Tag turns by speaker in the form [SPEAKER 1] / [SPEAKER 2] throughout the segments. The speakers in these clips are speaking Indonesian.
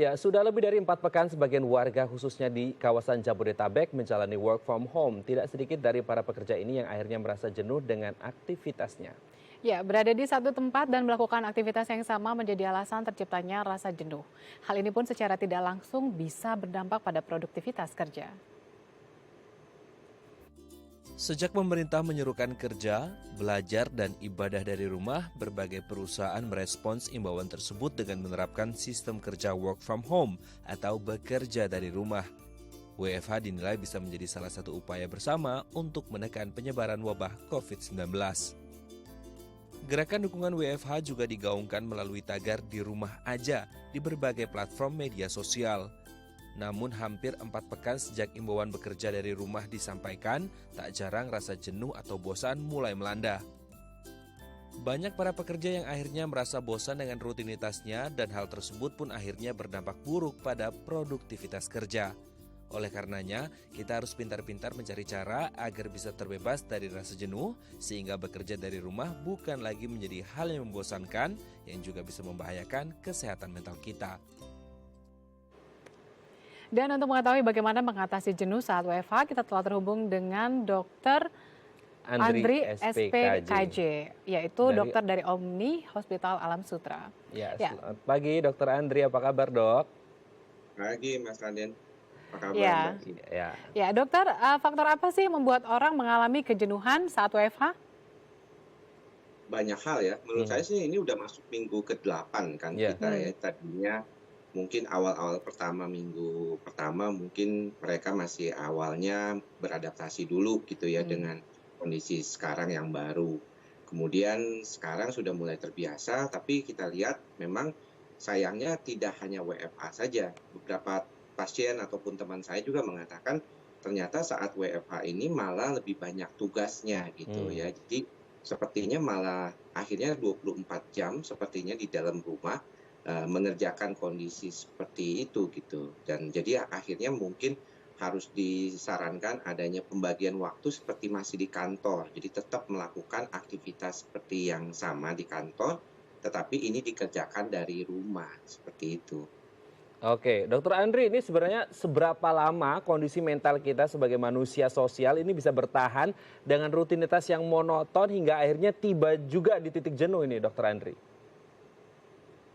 [SPEAKER 1] Ya, sudah lebih dari 4 pekan sebagian warga khususnya di kawasan Jabodetabek menjalani work from home. Tidak sedikit dari para pekerja ini yang akhirnya merasa jenuh dengan aktivitasnya.
[SPEAKER 2] Ya, berada di satu tempat dan melakukan aktivitas yang sama menjadi alasan terciptanya rasa jenuh. Hal ini pun secara tidak langsung bisa berdampak pada produktivitas kerja.
[SPEAKER 3] Sejak pemerintah menyerukan kerja, belajar, dan ibadah dari rumah, berbagai perusahaan merespons imbauan tersebut dengan menerapkan sistem kerja work from home atau bekerja dari rumah. WFH dinilai bisa menjadi salah satu upaya bersama untuk menekan penyebaran wabah COVID-19. Gerakan dukungan WFH juga digaungkan melalui tagar di rumah aja di berbagai platform media sosial. Namun hampir 4 pekan sejak imbauan bekerja dari rumah disampaikan, tak jarang rasa jenuh atau bosan mulai melanda. Banyak para pekerja yang akhirnya merasa bosan dengan rutinitasnya dan hal tersebut pun akhirnya berdampak buruk pada produktivitas kerja. Oleh karenanya, kita harus pintar-pintar mencari cara agar bisa terbebas dari rasa jenuh sehingga bekerja dari rumah bukan lagi menjadi hal yang membosankan yang juga bisa membahayakan kesehatan mental kita.
[SPEAKER 2] Dan untuk mengetahui bagaimana mengatasi jenuh saat WFH, kita telah terhubung dengan Dr. Andri SPKJ, yaitu
[SPEAKER 1] Dari,
[SPEAKER 2] dokter dari Omni Hospital Alam Sutra.
[SPEAKER 1] ya,
[SPEAKER 2] Ya,
[SPEAKER 1] selamat pagi Dokter Andri, apa kabar dok?
[SPEAKER 4] Pagi Mas Raden, apa kabar Mbak
[SPEAKER 2] ya,
[SPEAKER 4] Ki?
[SPEAKER 1] Ya,
[SPEAKER 2] ya dokter, faktor apa sih yang membuat orang mengalami kejenuhan saat WFH?
[SPEAKER 4] Banyak hal ya, menurut
[SPEAKER 1] hmm,
[SPEAKER 4] saya sih ini udah masuk minggu ke-8 kan
[SPEAKER 1] ya,
[SPEAKER 4] kita ya.
[SPEAKER 2] Hmm.
[SPEAKER 4] Tadinya mungkin awal-awal minggu pertama mungkin mereka masih awalnya beradaptasi dulu gitu ya
[SPEAKER 2] Hmm.
[SPEAKER 4] dengan kondisi sekarang yang baru. Kemudian sekarang sudah mulai terbiasa, tapi kita lihat memang sayangnya tidak hanya WFH saja. Beberapa pasien ataupun teman saya juga mengatakan ternyata saat WFH ini malah lebih banyak tugasnya gitu
[SPEAKER 1] hmm.
[SPEAKER 4] ya. Jadi sepertinya malah akhirnya 24 jam sepertinya di dalam rumah mengerjakan kondisi seperti itu gitu. Dan jadi akhirnya mungkin harus disarankan adanya pembagian waktu seperti masih di kantor. Jadi tetap melakukan aktivitas seperti yang sama di kantor, tetapi ini dikerjakan dari rumah, seperti itu.
[SPEAKER 1] Oke, Dokter Andri, ini sebenarnya seberapa lama kondisi mental kita sebagai manusia sosial ini bisa bertahan dengan rutinitas yang monoton hingga akhirnya tiba juga di titik jenuh ini, Dokter Andri?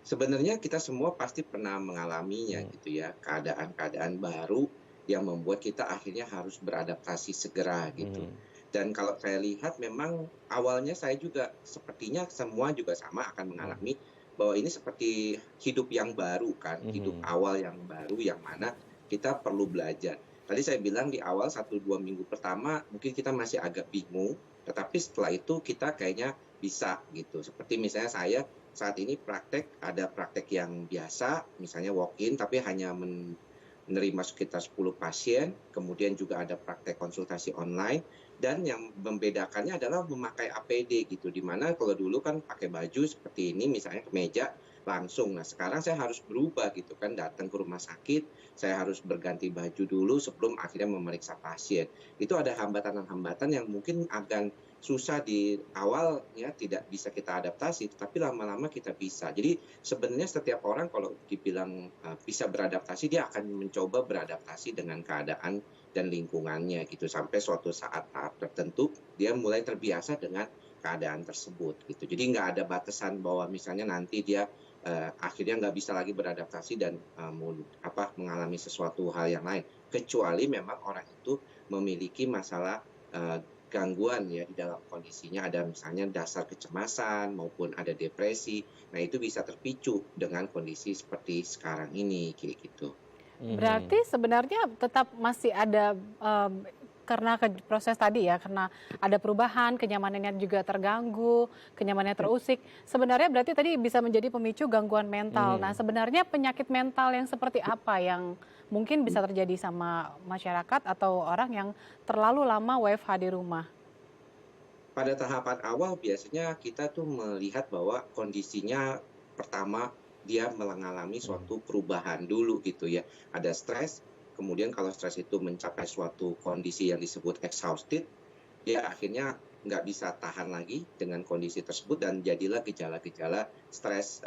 [SPEAKER 4] Sebenarnya kita semua pasti pernah mengalaminya
[SPEAKER 1] Hmm,
[SPEAKER 4] gitu ya, keadaan-keadaan baru yang membuat kita akhirnya harus beradaptasi segera gitu.
[SPEAKER 1] hmm,
[SPEAKER 4] Dan kalau saya lihat memang awalnya saya juga sepertinya semua juga sama akan
[SPEAKER 1] hmm,
[SPEAKER 4] mengalami bahwa ini seperti hidup yang baru kan, hidup
[SPEAKER 1] hmm,
[SPEAKER 4] awal yang baru yang mana kita perlu belajar. Tadi saya bilang di awal 1-2 minggu pertama mungkin kita masih agak bingung, tetapi setelah itu kita kayaknya bisa gitu. Seperti misalnya saya saat ini ada praktek yang biasa, misalnya walk-in tapi hanya menerima sekitar 10 pasien, kemudian juga ada praktek konsultasi online, dan yang membedakannya adalah memakai APD gitu, di mana kalau dulu kan pakai baju seperti ini, misalnya kemeja, langsung. Nah sekarang saya harus berubah gitu kan, datang ke rumah sakit, saya harus berganti baju dulu sebelum akhirnya memeriksa pasien. Itu ada hambatan-hambatan yang mungkin akan susah di awal ya, tidak bisa kita adaptasi, tetapi lama-lama kita bisa. Jadi sebenarnya setiap orang kalau dibilang bisa beradaptasi, dia akan mencoba beradaptasi dengan keadaan dan lingkungannya gitu sampai suatu saat tahap tertentu dia mulai terbiasa dengan keadaan tersebut gitu. Jadi nggak ada batasan bahwa misalnya nanti dia akhirnya nggak bisa lagi beradaptasi dan mengalami sesuatu hal yang lain, kecuali memang orang itu memiliki masalah gangguan ya di dalam kondisinya, ada misalnya dasar kecemasan maupun ada depresi. Nah, itu bisa terpicu dengan kondisi seperti sekarang ini kayak gitu.
[SPEAKER 1] hmm.
[SPEAKER 2] Berarti sebenarnya tetap masih ada, karena proses tadi ya, karena ada perubahan, kenyamanannya juga terganggu, kenyamanannya terusik. Sebenarnya berarti tadi bisa menjadi pemicu gangguan mental. Nah,
[SPEAKER 1] Hmm.
[SPEAKER 2] sebenarnya penyakit mental yang seperti apa yang mungkin bisa terjadi sama masyarakat atau orang yang terlalu lama WFH di rumah?
[SPEAKER 4] Pada tahapan awal biasanya kita tuh melihat bahwa kondisinya pertama dia mengalami
[SPEAKER 1] Hmm.
[SPEAKER 4] suatu perubahan dulu gitu ya. Ada stres, kemudian kalau stres itu mencapai suatu kondisi yang disebut exhausted, dia akhirnya nggak bisa tahan lagi dengan kondisi tersebut dan jadilah gejala-gejala stres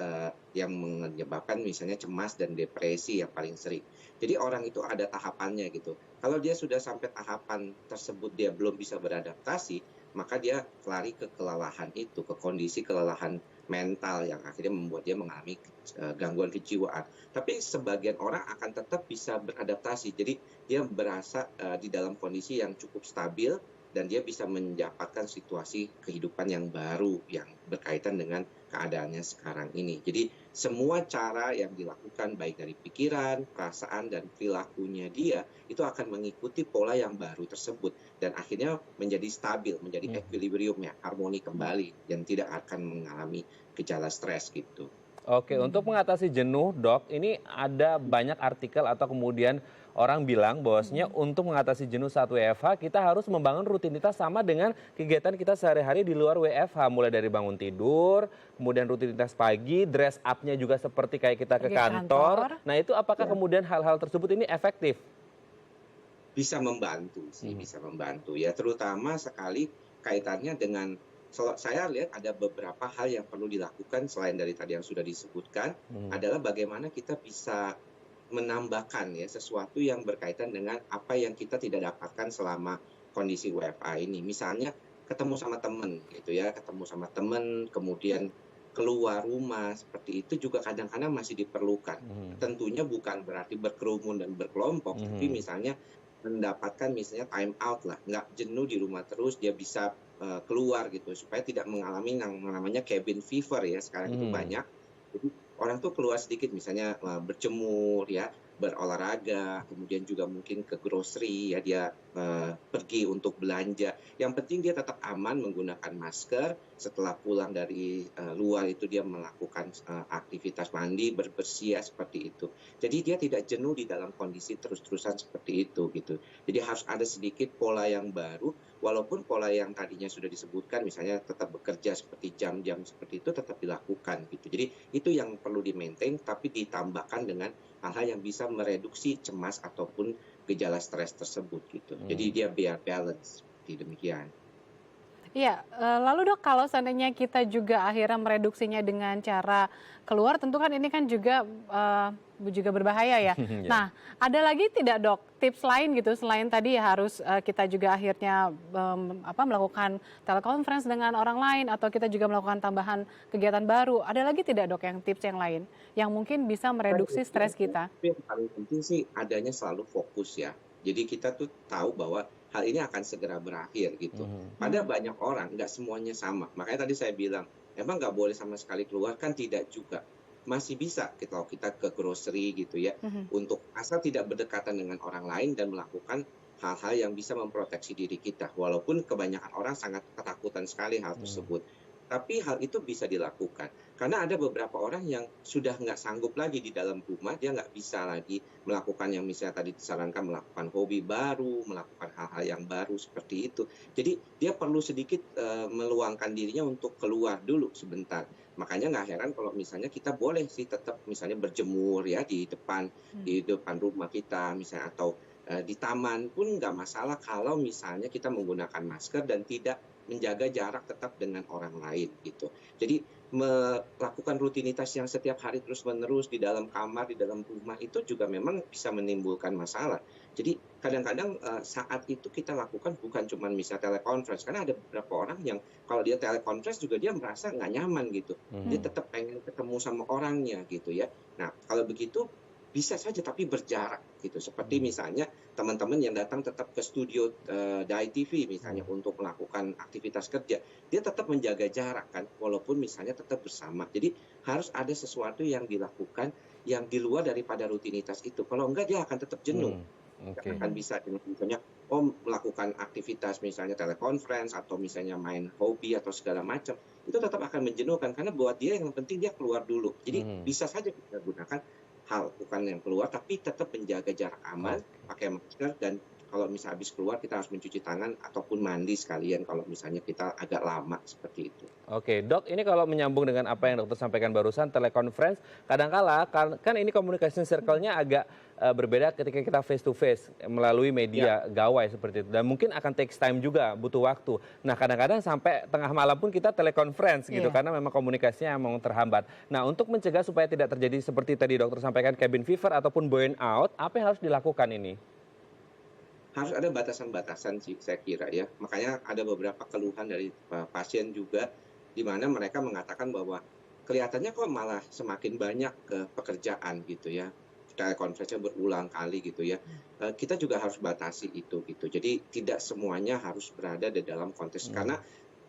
[SPEAKER 4] yang menyebabkan misalnya cemas dan depresi yang paling sering. Jadi orang itu ada tahapannya gitu. Kalau dia sudah sampai tahapan tersebut dia belum bisa beradaptasi, maka dia lari ke kelelahan itu, ke kondisi kelelahan mental yang akhirnya membuat dia mengalami gangguan kejiwaan. Tapi sebagian orang akan tetap bisa beradaptasi. Jadi dia berasa di dalam kondisi yang cukup stabil dan dia bisa mendapatkan situasi kehidupan yang baru yang berkaitan dengan keadaannya sekarang ini. Jadi semua cara yang dilakukan baik dari pikiran, perasaan, dan perilakunya dia itu akan mengikuti pola yang baru tersebut dan akhirnya menjadi stabil, menjadi equilibrium ya, harmoni kembali dan tidak akan mengalami gejala stres gitu.
[SPEAKER 1] Oke, untuk mengatasi jenuh, Dok, ini ada banyak artikel atau kemudian orang bilang bahwasanya untuk mengatasi jenuh saat WFH kita harus membangun rutinitas sama dengan kegiatan kita sehari-hari di luar WFH, mulai dari bangun tidur, kemudian rutinitas pagi, dress up-nya juga seperti kayak kita ke
[SPEAKER 2] Pergi
[SPEAKER 1] kantor.
[SPEAKER 2] kantor.
[SPEAKER 1] Nah, itu apakah kemudian hal-hal tersebut ini efektif?
[SPEAKER 4] Bisa membantu sih, bisa membantu ya, terutama sekali kaitannya dengan saya lihat ada beberapa hal yang perlu dilakukan selain dari tadi yang sudah disebutkan, adalah bagaimana kita bisa menambahkan ya sesuatu yang berkaitan dengan apa yang kita tidak dapatkan selama kondisi WFA ini. Misalnya ketemu sama teman gitu ya, ketemu sama teman, kemudian keluar rumah seperti itu juga kadang-kadang masih diperlukan. Tentunya bukan berarti berkerumun dan berkelompok, tapi misalnya mendapatkan misalnya time out lah, nggak jenuh di rumah terus, dia bisa keluar gitu supaya tidak mengalami yang namanya cabin fever ya sekarang itu banyak. Jadi orang tuh keluar sedikit misalnya berjemur ya, berolahraga, kemudian juga mungkin ke grocery ya dia pergi untuk belanja. Yang penting dia tetap aman menggunakan masker. Setelah pulang dari luar itu dia melakukan aktivitas mandi, berbersih ya, seperti itu. Jadi dia tidak jenuh di dalam kondisi terus-terusan seperti itu gitu. Jadi harus ada sedikit pola yang baru, walaupun pola yang tadinya sudah disebutkan misalnya tetap bekerja seperti jam-jam seperti itu tetap dilakukan gitu. Jadi itu yang perlu di-maintain tapi ditambahkan dengan hal-hal yang bisa mereduksi cemas ataupun gejala stres tersebut gitu. Jadi dia biar balance seperti demikian.
[SPEAKER 2] Iya, lalu Dok, kalau seandainya kita juga akhirnya mereduksinya dengan cara keluar, tentu kan ini kan juga berbahaya ya. Nah, ada lagi tidak Dok tips lain gitu selain tadi ya harus kita juga akhirnya melakukan telekonferensi dengan orang lain atau kita juga melakukan tambahan kegiatan baru. Ada lagi tidak Dok yang tips yang lain yang mungkin bisa mereduksi stres kita?
[SPEAKER 4] Tapi yang paling penting sih adanya selalu fokus ya. Jadi kita tuh tahu bahwa hal ini akan segera berakhir gitu. Pada banyak orang, nggak semuanya sama. Makanya tadi saya bilang, emang nggak boleh sama sekali keluar, kan tidak juga. Masih bisa kalau kita ke grocery gitu ya, untuk asal tidak berdekatan dengan orang lain dan melakukan hal-hal yang bisa memproteksi diri kita. Walaupun kebanyakan orang sangat ketakutan sekali hal tersebut. Tapi hal itu bisa dilakukan. Karena ada beberapa orang yang sudah nggak sanggup lagi di dalam rumah, dia nggak bisa lagi melakukan yang misalnya tadi disarankan melakukan hobi baru, melakukan hal-hal yang baru seperti itu. Jadi dia perlu sedikit meluangkan dirinya untuk keluar dulu sebentar. Makanya nggak heran kalau misalnya kita boleh sih tetap misalnya berjemur ya di depan rumah kita misalnya atau di taman pun nggak masalah kalau misalnya kita menggunakan masker dan tidak menjaga jarak tetap dengan orang lain gitu. Jadi melakukan rutinitas yang setiap hari terus-menerus di dalam kamar, di dalam rumah itu juga memang bisa menimbulkan masalah. Jadi kadang-kadang saat itu kita lakukan bukan cuma misalnya telekonferensi, karena ada beberapa orang yang kalau dia telekonferensi juga dia merasa nggak nyaman gitu. Dia tetap pengen ketemu sama orangnya gitu ya. Nah kalau begitu bisa saja tapi berjarak gitu. Seperti misalnya teman-teman yang datang tetap ke studio Dai TV misalnya untuk melakukan aktivitas kerja, dia tetap menjaga jarak kan, walaupun misalnya tetap bersama. Jadi harus ada sesuatu yang dilakukan yang di luar daripada rutinitas itu. Kalau enggak dia akan tetap jenuh. Akan bisa misalnya melakukan aktivitas misalnya telekonferensi atau misalnya main hobi atau segala macam, itu tetap akan menjenuhkan karena buat dia yang penting dia keluar dulu. Jadi bisa saja kita gunakan hal bukan yang keluar tapi tetap menjaga jarak aman, pakai masker dan kalau misalnya habis keluar kita harus mencuci tangan ataupun mandi sekalian kalau misalnya kita agak lama seperti itu.
[SPEAKER 1] Oke, Dok, ini kalau menyambung dengan apa yang dokter sampaikan barusan, telekonferensi, kadangkala kan ini communication circle-nya agak berbeda ketika kita face to face melalui media gawai seperti itu. Dan mungkin akan takes time juga, butuh waktu. Nah, kadang-kadang sampai tengah malam pun kita telekonferensi gitu, karena memang komunikasinya emang terhambat. Nah, untuk mencegah supaya tidak terjadi seperti tadi dokter sampaikan cabin fever ataupun burnout, apa yang harus dilakukan ini?
[SPEAKER 4] Harus ada batasan-batasan sih saya kira ya. Makanya ada beberapa keluhan dari pasien juga di mana mereka mengatakan bahwa kelihatannya kok malah semakin banyak ke pekerjaan gitu ya. Telekonferensinya berulang kali gitu ya. Kita juga harus batasi itu gitu. Jadi tidak semuanya harus berada di dalam konteks karena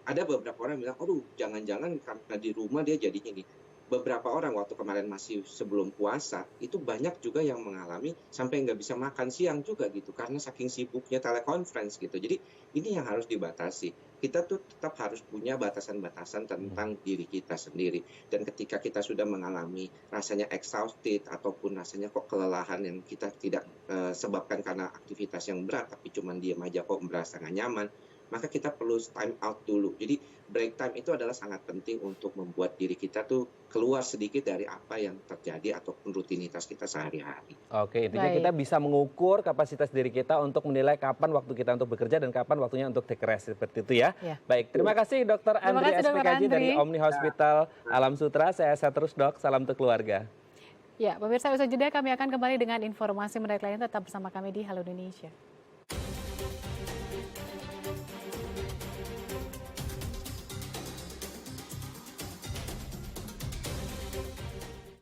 [SPEAKER 4] ada beberapa orang yang bilang, "Aduh, jangan-jangan karena di rumah dia jadinya gini." Beberapa orang waktu kemarin masih sebelum puasa, itu banyak juga yang mengalami sampai nggak bisa makan siang juga gitu, karena saking sibuknya telekonferensi gitu. Jadi ini yang harus dibatasi. Kita tuh tetap harus punya batasan-batasan tentang diri kita sendiri. Dan ketika kita sudah mengalami rasanya exhausted ataupun rasanya kok kelelahan yang kita tidak sebabkan karena aktivitas yang berat, tapi cuma diam aja kok merasa nggak nyaman, maka kita perlu time out dulu. Jadi break time itu adalah sangat penting untuk membuat diri kita tuh keluar sedikit dari apa yang terjadi ataupun rutinitas kita sehari-hari.
[SPEAKER 1] Oke, intinya kita bisa mengukur kapasitas diri kita untuk menilai kapan waktu kita untuk bekerja dan kapan waktunya untuk take rest seperti itu ya. Baik, terima kasih Dr. Andri SPKJ dari Omni Hospital Alam Sutra. Saya sehat terus Dok, salam untuk keluarga.
[SPEAKER 2] Ya, pemirsa, usai jeda kami akan kembali dengan informasi menarik lain. Tetap bersama kami di Halo Indonesia.